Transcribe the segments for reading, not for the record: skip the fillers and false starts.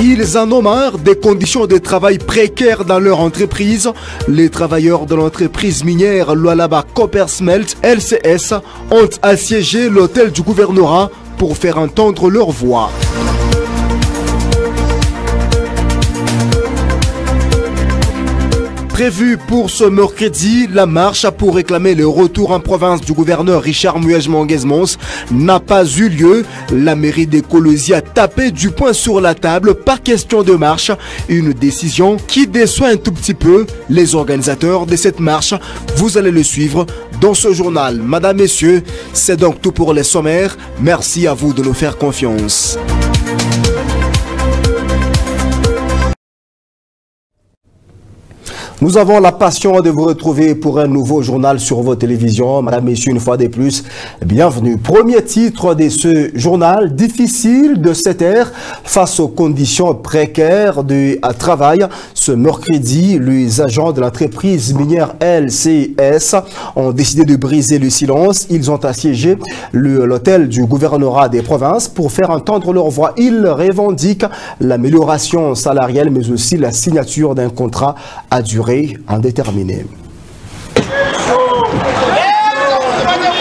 Ils en ont marre des conditions de travail précaires dans leur entreprise. Les travailleurs de l'entreprise minière Lualaba Coppersmelt LCS ont assiégé l'hôtel du gouvernorat pour faire entendre leur voix. Prévu pour ce mercredi, la marche pour réclamer le retour en province du gouverneur Richard Muyej-Manguez-Mons n'a pas eu lieu. La mairie de Kolwezi a tapé du poing sur la table, pas question de marche. Une décision qui déçoit un tout petit peu les organisateurs de cette marche. Vous allez le suivre dans ce journal. Madame, Messieurs, c'est donc tout pour les sommaires. Merci à vous de nous faire confiance. Nous avons la passion de vous retrouver pour un nouveau journal sur vos télévisions. Madame, Messieurs, une fois de plus, bienvenue. Premier titre de ce journal, difficile de se taire face aux conditions précaires de travail. Ce mercredi, les agents de l'entreprise minière LCS ont décidé de briser le silence. Ils ont assiégé l'hôtel du gouvernorat des provinces pour faire entendre leur voix. Ils revendiquent l'amélioration salariale, mais aussi la signature d'un contrat à durée indéterminée.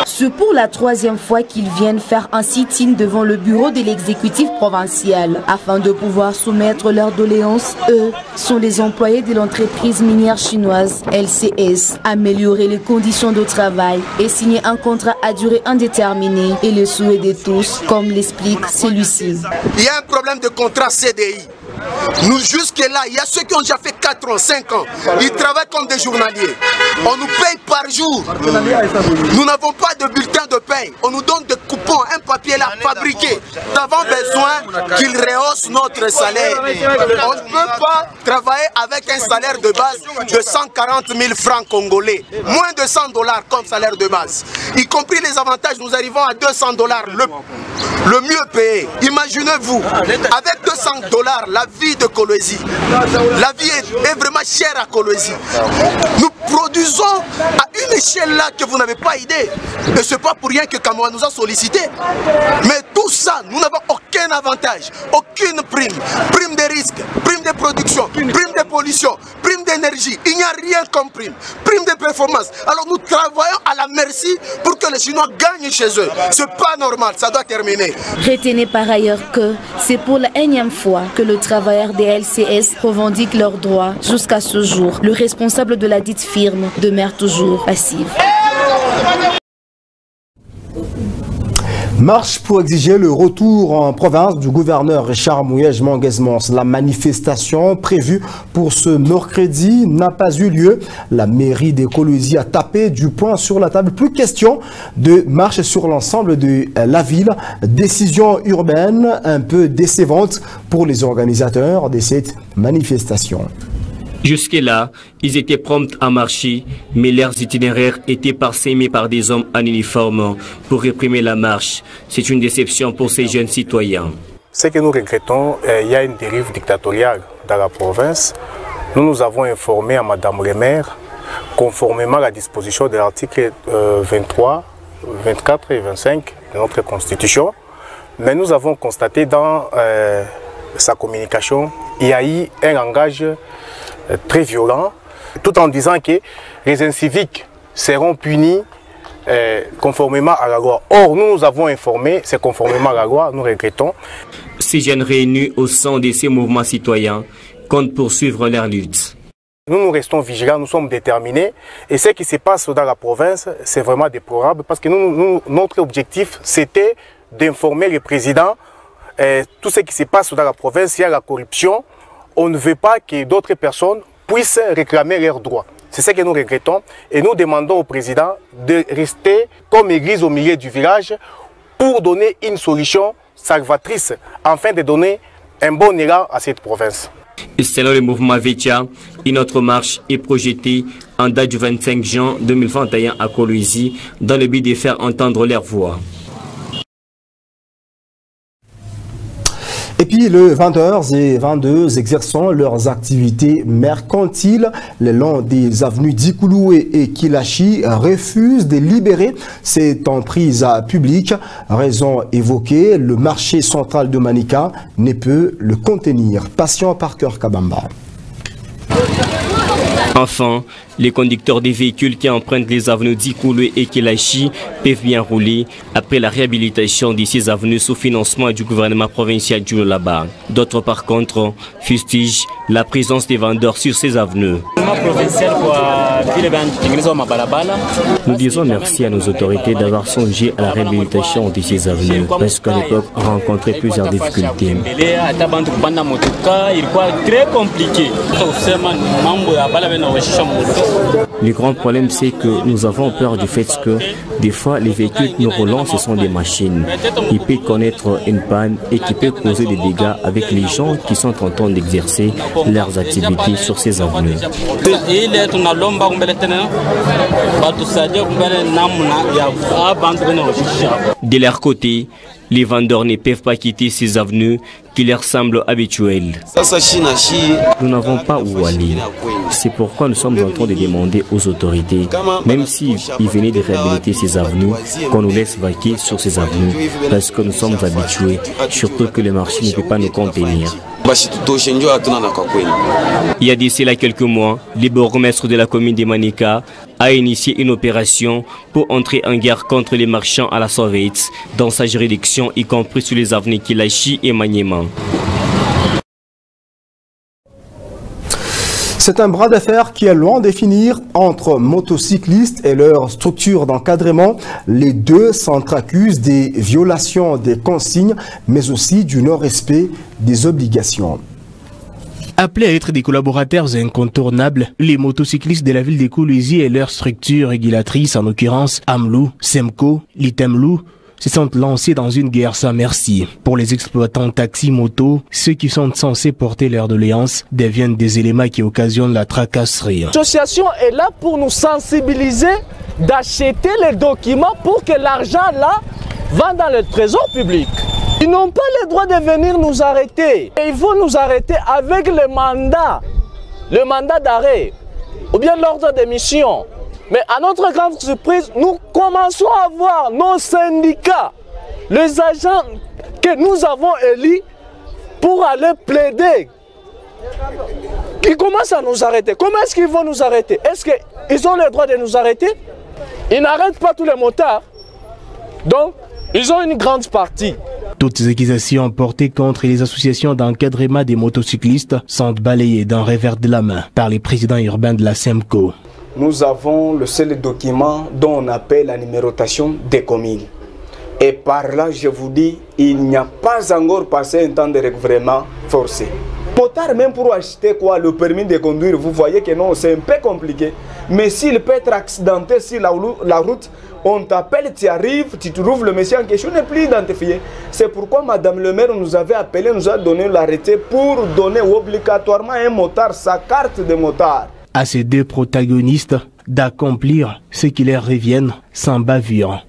C'est pour la troisième fois qu'ils viennent faire un sit-in devant le bureau de l'exécutif provincial. Afin de pouvoir soumettre leurs doléances, eux sont les employés de l'entreprise minière chinoise LCS. Améliorer les conditions de travail et signer un contrat à durée indéterminée est le souhait de tous, comme l'explique celui-ci. Il y a un problème de contrat CDI. Nous, jusque-là, il y a ceux qui ont déjà fait 4 ans, 5 ans. Ils travaillent comme des journaliers. On nous paye par jour. Nous n'avons pas de bulletin de paye. On nous donne des coupons, un papier là fabriqué. Nous avons besoin qu'ils rehaussent notre salaire. On ne peut pas travailler avec un salaire de base de 140 000 francs congolais. Moins de 100 $ comme salaire de base. Y compris les avantages, nous arrivons à 200 $, le mieux payé. Imaginez-vous, avec 200 $, la vie de Kolwezi, la vie est vraiment chère à Kolwezi. Nous produisons à une échelle là que vous n'avez pas idée. Et ce n'est pas pour rien que Kamoa nous a sollicité. Mais tout ça, nous n'avons aucun avantage, aucune prime. Prime des risques, prime de production, prime de pollution, prime d'énergie. Il n'y a rien comme prime. Prime de performance. Alors nous travaillons à la merci pour que les Chinois gagnent chez eux. Ce n'est pas normal, ça doit terminer. Retenez par ailleurs que c'est pour la énième fois que le travailleur des LCS revendique leurs droits. Jusqu'à ce jour, le responsable de la dite firme demeure toujours passif. Marche pour exiger le retour en province du gouverneur Richard Muyej-Manguez-Mons. La manifestation prévue pour ce mercredi n'a pas eu lieu. La mairie de Kolwezi a tapé du poing sur la table. Plus question de marche sur l'ensemble de la ville. Décision urbaine un peu décevante pour les organisateurs de cette manifestation. Jusque-là, ils étaient prompts à marcher, mais leurs itinéraires étaient parsemés par des hommes en uniforme pour réprimer la marche. C'est une déception pour ces jeunes citoyens. Ce que nous regrettons, il y a une dérive dictatoriale dans la province. Nous avons informé à Madame le maire, conformément à la disposition de l'article 23, 24 et 25 de notre Constitution. Mais nous avons constaté dans sa communication, il y a eu un langage très violent, tout en disant que les inciviques seront punis conformément à la loi. Or, nous avons informé, c'est conformément à la loi, nous regrettons. Ces jeunes réunis au sein de ces mouvements citoyens comptent poursuivre leur lutte. Nous restons vigilants, nous sommes déterminés. Et ce qui se passe dans la province, c'est vraiment déplorable parce que notre objectif, c'était d'informer le président tout ce qui se passe dans la province. Il y a la corruption. On ne veut pas que d'autres personnes puissent réclamer leurs droits. C'est ce que nous regrettons et nous demandons au président de rester comme église au milieu du village pour donner une solution salvatrice afin de donner un bon élan à cette province. Selon le mouvement Vetia, une autre marche est projetée en date du 25 juin 2021 à Kolwezi dans le but de faire entendre leur voix. Et puis, les vendeurs et vendeuses exerçant leurs activités mercantiles le long des avenues d'Ikouloué et Kilachi refusent de libérer cette emprise publique. Raison évoquée, le marché central de Manika ne peut le contenir. Patient Parker Kabamba. Enfin, les conducteurs des véhicules qui empruntent les avenues d'Ikouloué et Kilachi peuvent bien rouler après la réhabilitation de ces avenues sous financement du gouvernement provincial du Lualaba. D'autres, par contre, fustigent la présence des vendeurs sur ces avenues. Nous disons merci à nos autorités d'avoir songé à la réhabilitation de ces avenues, parce qu'à l'époque, on rencontrait plusieurs difficultés. Le grand problème, c'est que nous avons peur du fait que des fois les véhicules nous roulons, ce sont des machines. Il peut connaître une panne et qui peut causer des dégâts avec les gens qui sont en train d'exercer leurs activités sur ces avenues. De leur côté, les vendeurs ne peuvent pas quitter ces avenues qui leur semblent habituelles. Nous n'avons pas où aller. C'est pourquoi nous sommes en train de demander aux autorités, même s'ils venaient de réhabiliter ces avenues, qu'on nous laisse vaquer sur ces avenues, parce que nous sommes habitués, surtout que le marché ne peut pas nous contenir. Il y a d'ici là quelques mois, le bourgmestre de la commune de Manika a initié une opération pour entrer en guerre contre les marchands à la sauvette dans sa juridiction, y compris sur les avenues Kilachi et Maniema. C'est un bras de fer qui est loin de finir entre motocyclistes et leur structure d'encadrement. Les deux s'entre-accusent des violations des consignes, mais aussi du non-respect des obligations. Appelés à être des collaborateurs incontournables, les motocyclistes de la ville de Kolwezi et leurs structures régulatrices, en l'occurrence Amlou, Semco, Litemlou, se sont lancés dans une guerre sans merci. Pour les exploitants taxi-moto, ceux qui sont censés porter leurs doléances deviennent des éléments qui occasionnent la tracasserie. L'association est là pour nous sensibiliser, d'acheter les documents pour que l'argent là va dans le trésor public. Ils n'ont pas le droit de venir nous arrêter. Et ils vont nous arrêter avec le mandat d'arrêt ou bien l'ordre de mission. Mais à notre grande surprise, nous commençons à voir nos syndicats, les agents que nous avons élus pour aller plaider. Ils commencent à nous arrêter. Comment est-ce qu'ils vont nous arrêter? Est-ce qu'ils ont le droit de nous arrêter? Ils n'arrêtent pas tous les motards. Donc, ils ont une grande partie. Toutes ces accusations portées contre les associations d'encadrement des motocyclistes sont balayées d'un revers de la main par les présidents urbains de la SEMCO. Nous avons le seul document dont on appelle la numérotation des communes. Et par là, je vous dis, il n'y a pas encore passé un temps de recouvrement forcé. Motard, même pour acheter quoi, le permis de conduire, vous voyez que non, c'est un peu compliqué. Mais s'il peut être accidenté sur la route, on t'appelle, tu arrives, tu trouves le monsieur en question, n'est plus identifié. C'est pourquoi Madame le maire nous avait appelé, nous a donné l'arrêté pour donner obligatoirement à un motard sa carte de motard. À ces deux protagonistes d'accomplir ce qui leur revient sans bavure.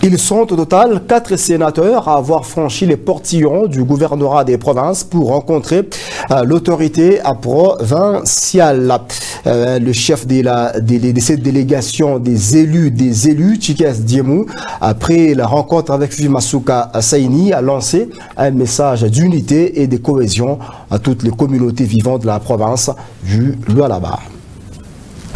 Ils sont au total 4 sénateurs à avoir franchi les portillons du gouvernorat des provinces pour rencontrer l'autorité provinciale. Le chef de cette délégation des élus, Chikes Diemou, après la rencontre avec Masuka Saini, a lancé un message d'unité et de cohésion à toutes les communautés vivantes de la province du Lualaba.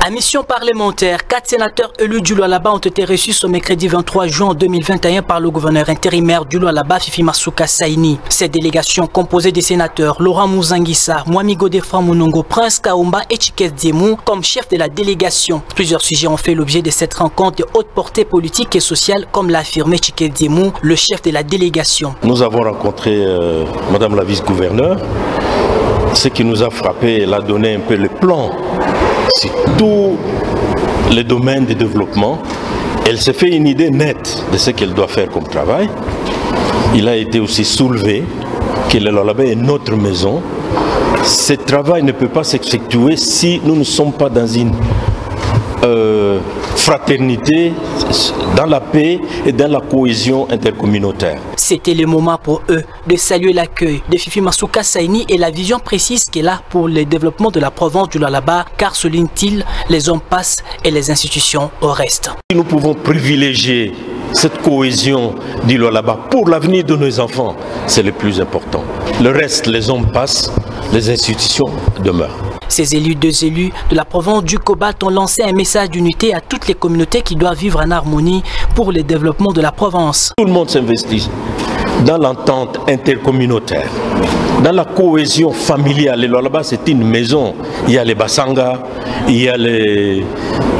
À mission parlementaire, 4 sénateurs élus du Lualaba ont été reçus ce mercredi 23 juin 2021 par le gouverneur intérimaire du Lualaba, Fifi Masuka Saini. Cette délégation composée des sénateurs Laurent Mouzanguissa, Mwami Godefroid Mounongo, Prince Kaumba et Chikes Diemou comme chef de la délégation. Plusieurs sujets ont fait l'objet de cette rencontre de haute portée politique et sociale, comme l'a affirmé Chikes Diemou, le chef de la délégation. Nous avons rencontré Madame la vice-gouverneure. Ce qui nous a frappé, elle a donné un peu le plan sur tous les domaines de développement. Elle s'est fait une idée nette de ce qu'elle doit faire comme travail. Il a été aussi soulevé que le Lualaba est notre maison. Ce travail ne peut pas s'effectuer si nous ne sommes pas dans une fraternité, dans la paix et dans la cohésion intercommunautaire. C'était le moment pour eux de saluer l'accueil de Fifi Masuka Saini et la vision précise qu'elle a pour le développement de la province du Lualaba, car souligne-t-il, les hommes passent et les institutions au reste. Nous pouvons privilégier cette cohésion du Lualaba pour l'avenir de nos enfants, c'est le plus important. Le reste, les hommes passent, les institutions demeurent. Ces élus, deux élus de la province du Cobalt ont lancé un message d'unité à toutes les communautés qui doivent vivre en harmonie pour le développement de la province. Tout le monde s'investit dans l'entente intercommunautaire, dans la cohésion familiale. Le Lualaba, c'est une maison. Il y a les Basanga, il y a les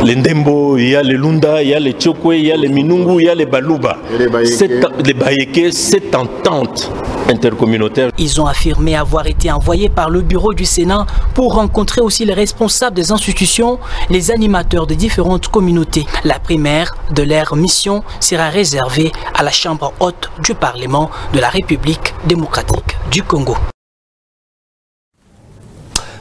Ndembo, il y a les Lunda, il y a les Tchokwe, il y a les Minungu, il y a les Baluba. Les Bayeke, cette entente intercommunautaire. Ils ont affirmé avoir été envoyés par le bureau du Sénat pour rencontrer aussi les responsables des institutions, les animateurs de différentes communautés. La primaire de leur mission sera réservée à la Chambre haute du Parlement de la République démocratique du Congo.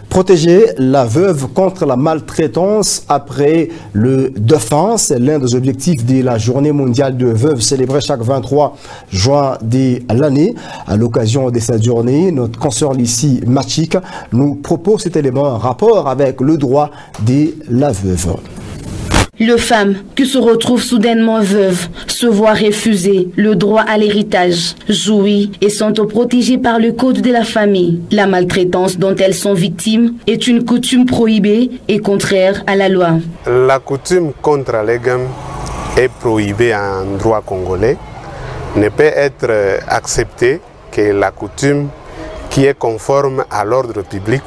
Protéger la veuve contre la maltraitance après le dauphin, c'est l'un des objectifs de la journée mondiale de veuve célébrée chaque 23 juin de l'année. À l'occasion de cette journée, notre consoeur Lissi Machik nous propose cet élément en rapport avec le droit de la veuve. Les femmes qui se retrouvent soudainement veuves se voient refuser le droit à l'héritage, jouissent et sont protégées par le code de la famille. La maltraitance dont elles sont victimes est une coutume prohibée et contraire à la loi. La coutume contre les gammes est prohibée en droit congolais. Ne peut être acceptée que la coutume qui est conforme à l'ordre public,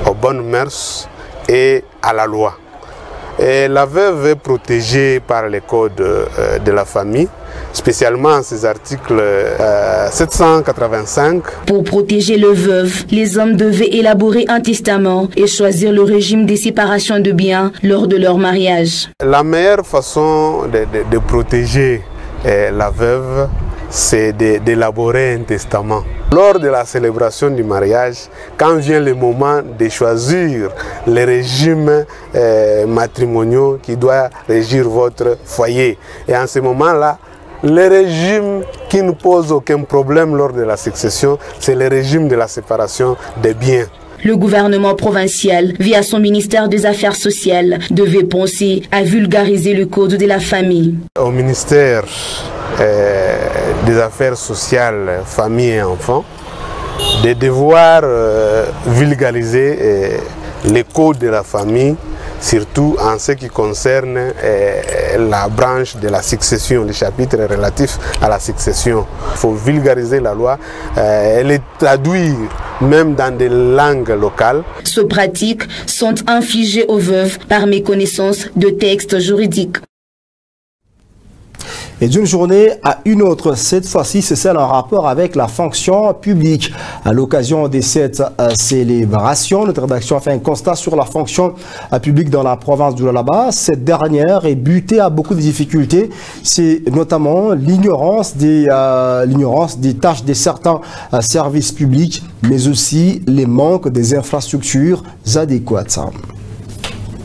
aux bonnes mœurs et à la loi. Et la veuve est protégée par les codes de la famille, spécialement ces articles 785. Pour protéger le veuve, les hommes devaient élaborer un testament et choisir le régime de séparation de biens lors de leur mariage. La meilleure façon de protéger la veuve, c'est d'élaborer un testament. Lors de la célébration du mariage, quand vient le moment de choisir les régimes matrimoniaux qui doivent régir votre foyer, et en ce moment-là, le régime qui ne pose aucun problème lors de la succession, c'est le régime de la séparation des biens. Le gouvernement provincial, via son ministère des Affaires sociales, devait penser à vulgariser le code de la famille. Au ministère des Affaires sociales, famille et enfants, de devoir vulgariser les codes de la famille, surtout en ce qui concerne la branche de la succession, les chapitres relatifs à la succession. Il faut vulgariser la loi et les traduire même dans des langues locales. Ces pratiques sont infligées aux veuves par méconnaissance de textes juridiques. Et d'une journée à une autre, cette fois-ci, c'est celle en rapport avec la fonction publique. À l'occasion de cette célébration, notre rédaction a fait un constat sur la fonction publique dans la province du Lualaba. Cette dernière est butée à beaucoup de difficultés. C'est notamment l'ignorance des tâches de certains services publics, mais aussi les manques des infrastructures adéquates.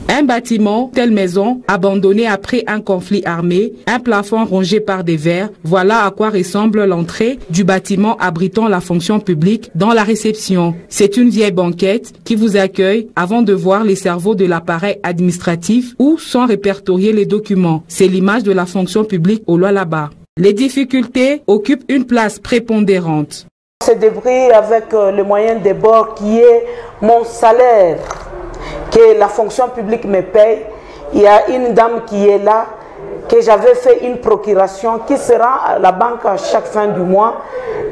Un bâtiment, telle maison, abandonné après un conflit armé, un plafond rongé par des vers, voilà à quoi ressemble l'entrée du bâtiment abritant la fonction publique dans la réception. C'est une vieille banquette qui vous accueille avant de voir les cerveaux de l'appareil administratif où sont répertoriés les documents. C'est l'image de la fonction publique au Lualaba. Les difficultés occupent une place prépondérante. On se débrouille avec le moyen de bord qui est mon salaire, que la fonction publique me paye. Il y a une dame qui est là, que j'avais fait une procuration, qui sera à la banque à chaque fin du mois.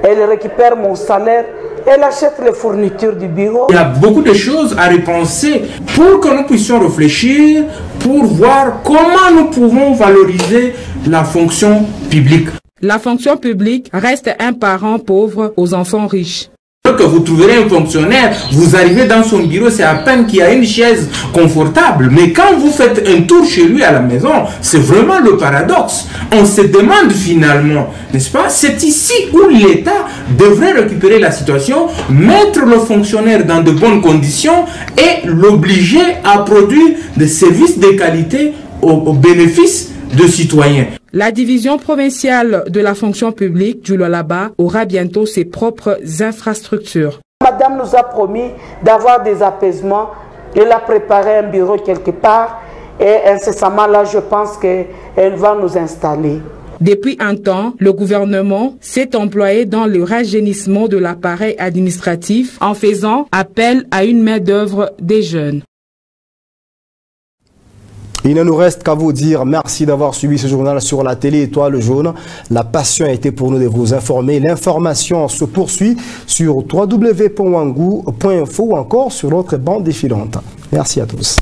Elle récupère mon salaire, elle achète les fournitures du bureau. Il y a beaucoup de choses à repenser pour que nous puissions réfléchir, pour voir comment nous pouvons valoriser la fonction publique. La fonction publique reste un parent pauvre aux enfants riches. Que vous trouverez un fonctionnaire, vous arrivez dans son bureau, c'est à peine qu'il y a une chaise confortable. Mais quand vous faites un tour chez lui à la maison, c'est vraiment le paradoxe. On se demande finalement, n'est-ce pas, c'est ici où l'État devrait récupérer la situation, mettre le fonctionnaire dans de bonnes conditions et l'obliger à produire des services de qualité au bénéfice de citoyens. La division provinciale de la fonction publique du Lualaba aura bientôt ses propres infrastructures. Madame nous a promis d'avoir des apaisements. Elle a préparé un bureau quelque part et incessamment là, je pense qu'elle va nous installer. Depuis un temps, le gouvernement s'est employé dans le rajeunissement de l'appareil administratif en faisant appel à une main-d'œuvre des jeunes. Il ne nous reste qu'à vous dire merci d'avoir suivi ce journal sur la télé Étoile Jaune. La passion a été pour nous de vous informer. L'information se poursuit sur www.wangou.info ou encore sur notre bande défilante. Merci à tous.